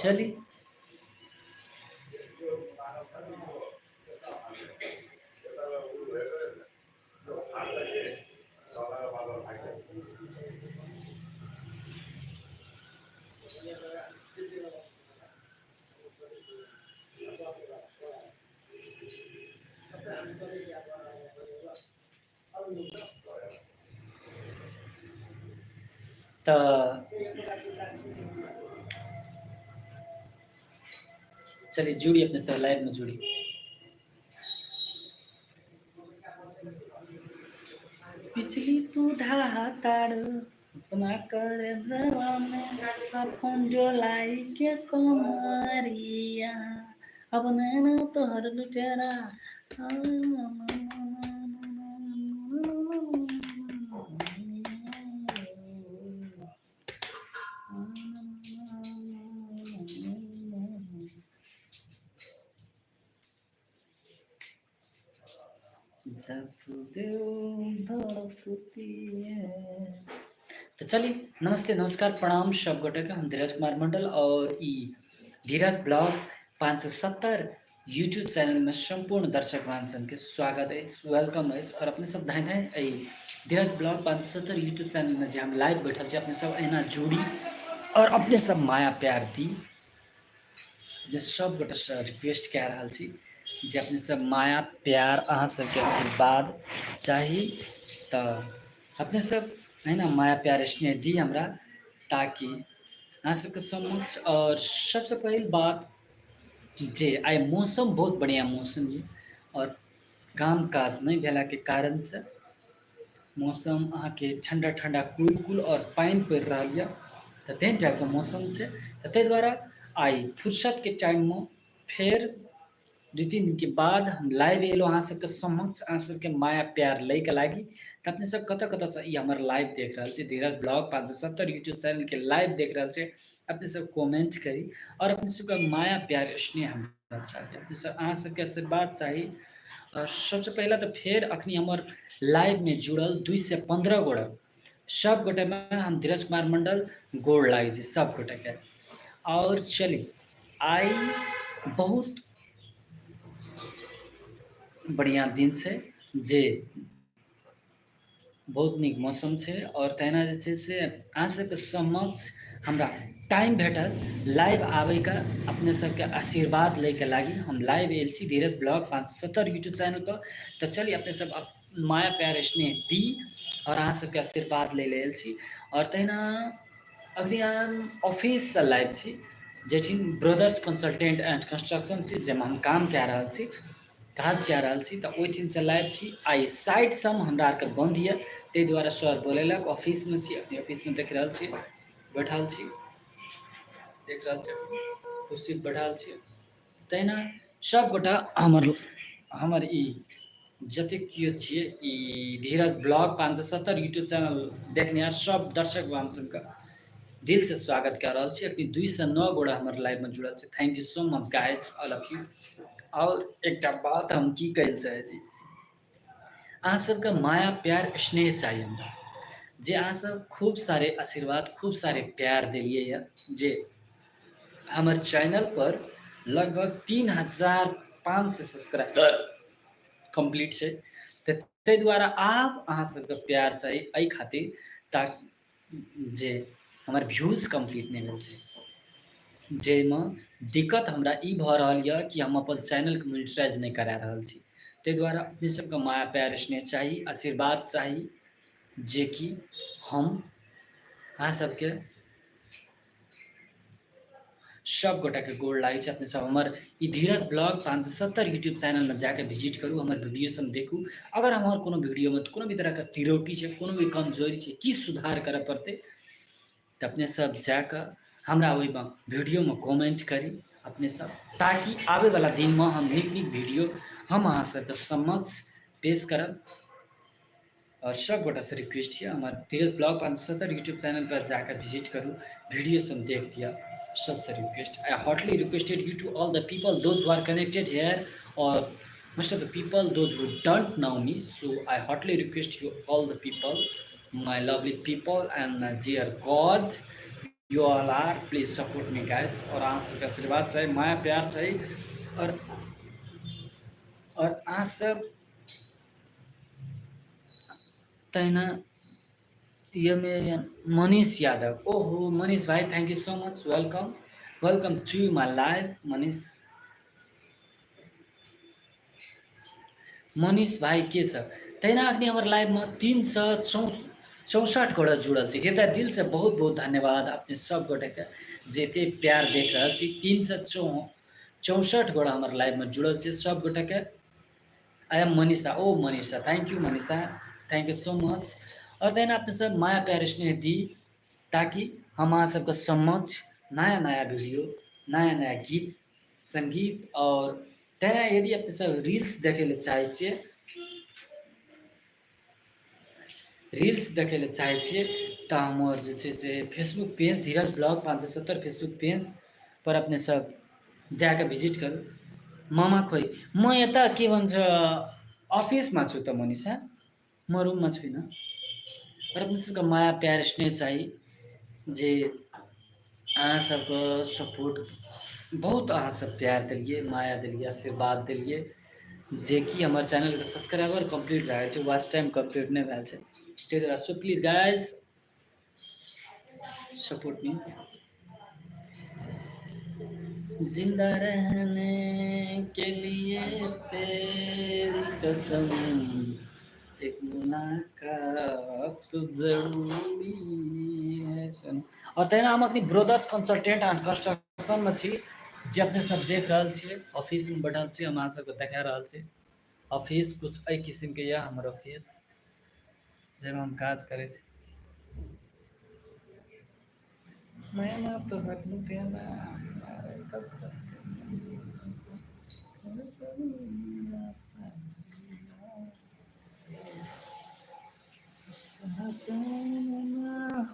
चलिए तो चलिए जुड़ी अपने सब लाइव में जुड़ी। बिजली तू ढाहा तारू अपना कर जवान अपन जो लाई के कमरिया अब नैना तोहर लुटेरा जब दिल धड़कती है। तो चलिए नमस्ते नमस्कार प्रणाम सब गोटे के हम धीरज कुमार मंडल और ई धीरज ब्लॉग 570 यूट्यूब चैनल में संपूर्ण दर्शक सन के स्वागत है, वेलकम है। और अपने सब धाए धाए धीरज ब्लॉग 570 यूट्यूब चैनल में जो हम लाइव बैठल छे अपने सब एना जुड़ी और अपने सब माया प्यार दी जे सब गोटे से रिक्वेस्ट कह रहा छी जे अपने सब माया प्यार अहाँ सबके आशीर्वाद चाहिए तो अपने सब है ना माया प्यार स्नेह दी हमरा ताकि अहाँ सबके समक्ष। और सबसे पहली बात जे आई मौसम बहुत बढ़िया मौसम है और काम काज नहीं भेला के कारण से मौसम अहाँ के ठंडा ठंडा कुल कुल और पानी पड़ रहा है तो तेन टाइप के मौसम से तो ते द्वारा आई फुर्सत के टाइम में फिर 2-3 दिन के बाद हम लाइव एलो अहाँ सबके समक्ष अहाँ सबके माया प्यार लै के लागी तो अपने सब कत कत से ई हमर लाइव देख रहा छे धीरज ब्लॉग 570 यूट्यूब चैनल के लाइव देख रहा छे अपने सब कमेंट करी और अपने सबके माया प्यार स्नेह हमरा चाहिए अपने सब अहाँ सबके आशीर्वाद चाहिए। और सबसे पहला तो फिर अखनी हमर लाइव में जुड़ल 2 से 15 गोड़ा सब गोटे में हम धीरज कुमार मंडल गोड़ लागे छे सब गोटे के। और चली आई बहुत बढ़िया दिन से जे बहुत निक मौसम छे और तहिना जे छे से अहाँ सबके समक्ष हमरा टाइम भेटल लाइव आवे का अपने सबके आशीर्वाद ले के लागी हम लाइव एल छी धीरज ब्लॉग 570 यूट्यूब चैनल पर। तो चलिए अपने सब माया प्यार स्नेह दी और अहाँ सबके आशीर्वाद ले लेल छी। और तहिना अभी हम ऑफिस से लाइव छी जेठिन ब्रदर्स कंसल्टेंट एंड कंस्ट्रक्शन छी जेमे हम काम कए रहल छी काज कए रहल छी तो ओहिठिन से लाइव छी। आई साइड सम हमरा आर के बंद ये ते द्वारा सर बोलेलक ऑफिस में छी अपने ऑफिस में देख रहल छी बैठल छी देख रहल छी कुर्सी पर बैठल छी। तहिना सब गोटा हमर ई जते कियो छिए ई धीरज ब्लॉग 570 यूट्यूब चैनल देखनिहार सब दर्शक वांसन का दिल से स्वागत कर रहा छी। अभी 2 से 9 गोड़ा हमर लाइव में जुड़ल छै। Thank you so much guys all of you. और एकटा बात हम की कहल चाहे छी अहाँ सबके माया प्यार स्नेह चाहिए हमरा जे अहाँ सब खूब सारे आशीर्वाद खूब सारे प्यार देलिए या जे हमर चैनल पर लगभग 3500 सब्सक्राइबर कंप्लीट छै तऽ ताहि द्वारा आब अहाँ सबके प्यार चाही एहि खातिर ताकि जे हमर व्यूज कंप्लीट नहीं भेल छै जाहिमे दिक्कत हमरा ई भऽ रहल यऽ कि हम अपन चैनलके मोनेटाइज नहीं करा रहल छी ताहि दुआरे अपने सबके माया प्यार स्नेह चाही आशीर्वाद चाही जे कि हम अहाँ सबके सब गोटा के गोड़ लागे छै। अपने सब हमर ई धीरज ब्लॉग 570 यूट्यूब चैनल में जाके विजिट करू हमर वीडियो सब देखू अगर हमर कोनो वीडियो में कोनो भी तरह के त्रुटि छै कोनो भी कमजोरी छै की सुधार करे पड़ते तो अपने सब जाके हमरा ओहि में वीडियो में कमेंट करी अपने सब ताकि आवे वाला दिन में हम निक निक वीडियो हम अहाँ सबके समक्ष पेश करब। और सब गोटा से रिक्वेस्ट है हमारे धीरज ब्लॉग 570 यूट्यूब चैनल पर जाकर विजिट करूँ वीडियो सब देख दिया सबसे request I heartily requested you to all the people those who are connected here और most of the people those who don't know me, so I heartily request you all the people my lovely people and my dear God you all are, please support me guys. और अहाँ सबके आशीर्वाद छै, माया प्यार छै। और अहाँ सब तहिना ये में मनीष यादव, ओहो मनीष भाई, thank you so much, welcome welcome to my live. Manish भाई के छ तहिना अखनी हमर लाइव में 364 गोटा जुड़ल छै। हृदय दिल से बहुत बहुत धन्यवाद अपने सब गोटे के जेते प्यार देख रहल छी। 364 गोटा हमर लाइव में जुड़ल छै, सब गोटे के आई एम मनीषा, ओ Manisha, thank you Manisha, thank you so much. और तहिना अपने सब माया प्यार स्नेह दी, ताकि हम अहाँ सबके समक्ष नया नया वीडियो, नया नया गीत संगीत और तहिना यदि अपने सब रील्स देखे ले चाहे छियै, रील्स देखे ले चाहे छियै तऽ हमर जे छै से फेसबुक पेज धीरज ब्लॉग 570 फेसबुक पेज पर अपने सब जाके विजिट करू। मामा खोइ म यता के भन्छ अफिसमा छु त मनिषा, म रुममा छुइनँ। र अपने सबके माया प्यार स्नेह चाही, जे अहाँ सबके सपोर्ट बहुत, अहाँ सब प्यार देलिए, माया देलिए, आशीर्वाद देलिए, जे कि हमर चैनल के सब्सक्राइबर कंप्लीट भए छै, वॉच टाइम कंप्लीट नहीं भए छै। ताहि दुआरे so please guys support me. जिंदा रहने के लिए तेरी कसम, एक मुलाकात जरूरी है सनम। और तहिना हम अखनी ब्रदर्स कंसल्टेंट एंड कंस्ट्रक्शन में छी, जे अपने सब देख रहल छियै। ऑफिस में बैठल छी, हम अहाँ सबके देखा रहल छी। ऑफिस कुछ एहि किस्म के यऽ हमर ऑफिस, जाहिमे हम काज करै छी। मैना तो हक देना कस कस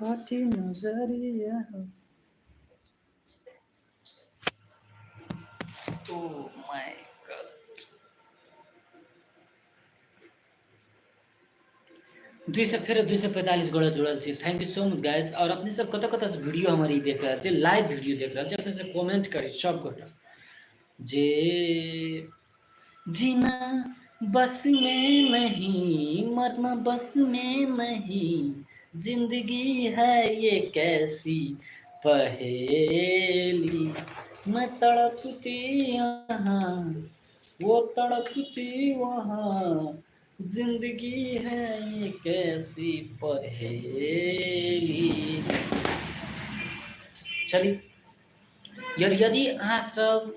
हटी नजरिया। Oh my god, 245 गोड़ा जुड़ल छी, thank you so much guys. और अपने सब कत कत से वीडियो हमारी देख रहल छी, लाइव वीडियो देख रहल छी, अपने सब कमेंट करी सब गोटा, जे जीना बस में नहीं, मरना बस में नहीं, जिंदगी है ये कैसी पहेली, मैं तड़पती यहाँ वो तड़पती वहाँ, जिंदगी है ये कैसी पहेली। चलिए, यदि अहाँ सब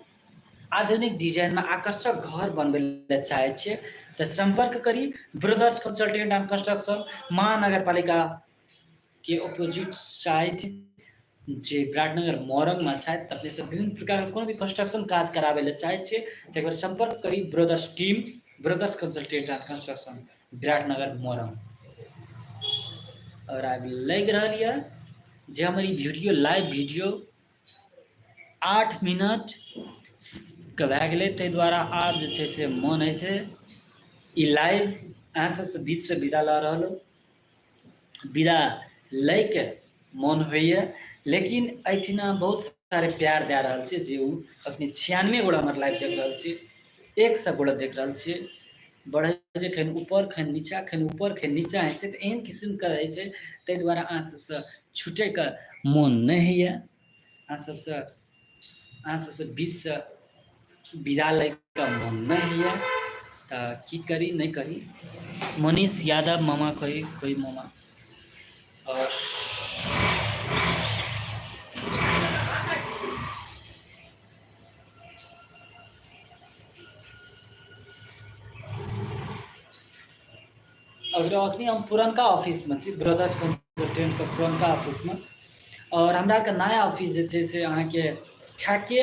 आधुनिक डिजाइन में आकर्षक घर बनबे चाहे छियै तऽ संपर्क करी ब्रदर्स कंसल्टेंट एंड कंस्ट्रक्शन, महानगरपालिका के ऑपोजिट साइड, जे विराटनगर मोरंग में छथि। अपने सब विभिन्न प्रकार के कोनो भी कंस्ट्रक्शन काज कराबे ले चाहे छियै तऽ एक बार संपर्क करी brothers team, brothers consultant and construction, Biratnagar Morang. और आब लग रहा है जे हमारी वीडियो, लाइव वीडियो 8 मिनट के भए गेलै, ताहि दुआरे आब जे छै से मन होइ छै ई लाइव अहाँ सबसे बीच से विदा लऽ रहल, विदा लैके मन होइए। लेकिन एहिठिना बहुत सारे प्यार दे रहल छै, जे अखनी 96 गोड़ा हमर लाइव देख रहल छी, 100 गोड़ा देख रहल छी। बढ़े छै खन ऊपर खन नीचा, खन ऊपर खन नीचा होइ छै, तऽ एहन किस्म के रहै छै। ताहि दुआरे अहाँ सबसे छूटे के मन नहीं होइए, अहाँ सबसे बीच से विदा लैके मन नहीं होइए, तऽ की करी नहीं करी। मनीष यादव मामा कोई मामा। और अगर अखनी हम पुरनका ऑफिस में छी, ब्रदर्स कंसल्टेंट के पुरनका ऑफिस में। और हमरा के नया ऑफिस जे छै से अहाँ के ठाके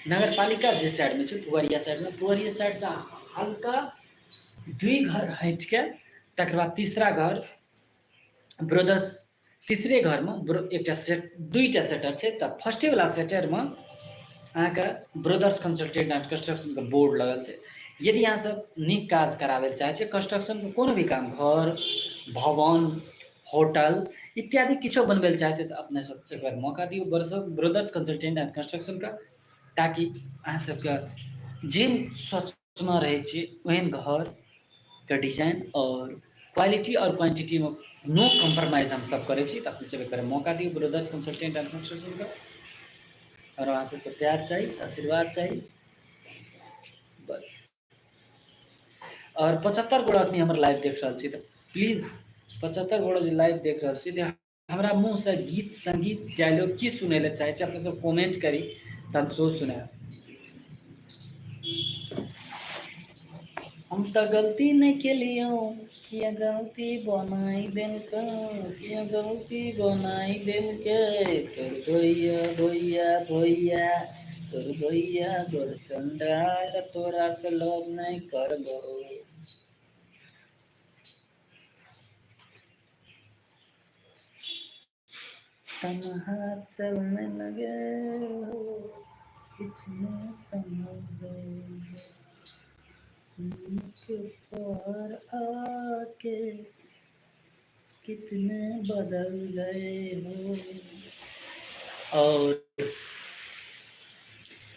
नगरपालिका जे साइड में छै, पुवरिया साइड में, पुवरिया साइड से हल्का 2 घर हट के, तकर बाद तीसरा घर ब्रदर्स, तीसरे घर में एक सेट, 2टा सेटर छै। तऽ फर्स्टे वाला सेटर में अहाँ के ब्रदर्स कंसल्टेंट एंड कंस्ट्रक्शन के बोर्ड लगल छै। यदि अहाँ सब नीक काज कराबे चाहे छियै, कंस्ट्रक्शन के कोनो भी काम, घर, भवन, होटल इत्यादि किछो बनबे चाहते तो अपने सब एक बार मौका दियो ब्रदर्स कंसल्टेंट एंड कंस्ट्रक्शन का, ताकि अहाँ सबके जे सोचना रहे छी ओहन घर के डिजाइन और क्वालिटी और क्वांटिटी में नो कम्प्रोमाइज हम सब करे छी। तो अपने सब एक बार मौका दियो ब्रदर्स कंसल्टेंट एंड कंस्ट्रक्शन का, और अहाँ सबके प्यार चाहिए, आशीर्वाद चाहिए बस। और 75 गोड़ा अखनी हमर लाइव देख रहा छी तो प्लीज 75 गोड़ा जो लाइव देख रहा छी हमरा मुंह से गीत संगीत डायलॉग की सुने ले चाहे अपने सब कमेंट करी तो हम सो सुना। हम तो गलती नहीं के लिए किया गलती बनाई देन का, किया गलती बनाई देन के तोर भैया भैया भैया तोर भैया गोर चंडाल तोरा से लव नहीं करबो। तन्हा चलने लगे हो कितने समझ मुझ पर आके कितने बदल गए हो। और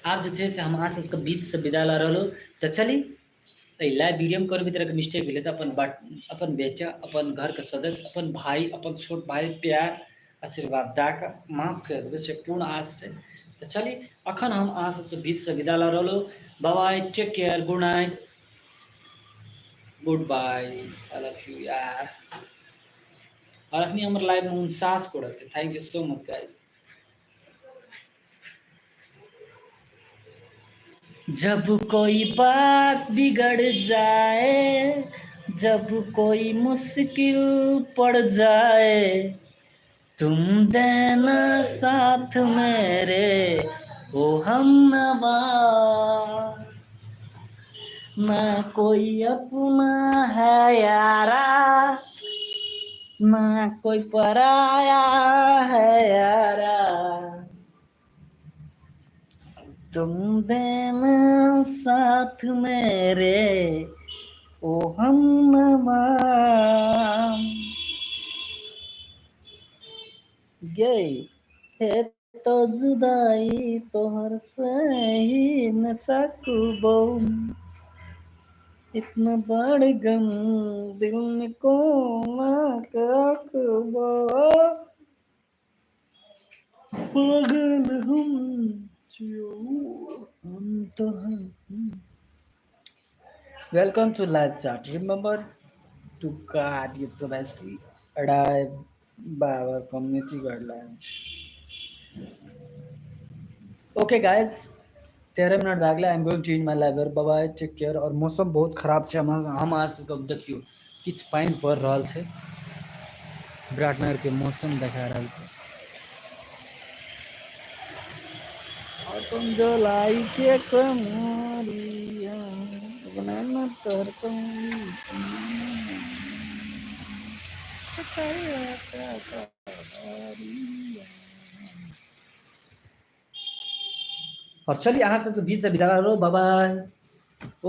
आप जो से हम आज सबके बीच से विदा ला रहो तो चली लाइव वीडियो में कर भी तरह के मिस्टेक भेले तो अपन बेचा अपन घर के सदस्य अपन भाई अपन छोट भाई प्यार आशीर्वाद दा के माफ कर देवे से पूर्ण आश से। तो चली अखन हम अहाँ से बीच से विदा ला रहो। Bye take care good night good bye I love you यार। और अखनी हमर लाइव में 49 कोड़ा छे। Thank you so much guys. जब कोई बात बिगड़ जाए, जब कोई मुश्किल पड़ जाए, तुम देना साथ मेरे ओ हमनवा। ना कोई अपना है यारा, ना कोई पराया है यारा, तुम देना साथ मेरे ओ हमनवा। गई है तो जुदाई तोहर से ही न सकबो, इतना बड़ गम दिल में को ना रखबो। पागल हम तो हम। Welcome to live chat. Remember to guard your privacy. Adhere by our community guidelines. Okay guys, 13 minute भागले। I am going to in my live. Bye bye, take care. और मौसम बहुत खराब छै, हम आज देखियो किछ पानी पड़ रहल छै, विराटनगर के मौसम देखा रहल छै। और तुम जो लाई के कमरिया बनाना तरता और चलिए यहाँ से तो बीच से विदा करो। Bye bye.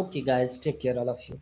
Okay guys, take care all of you.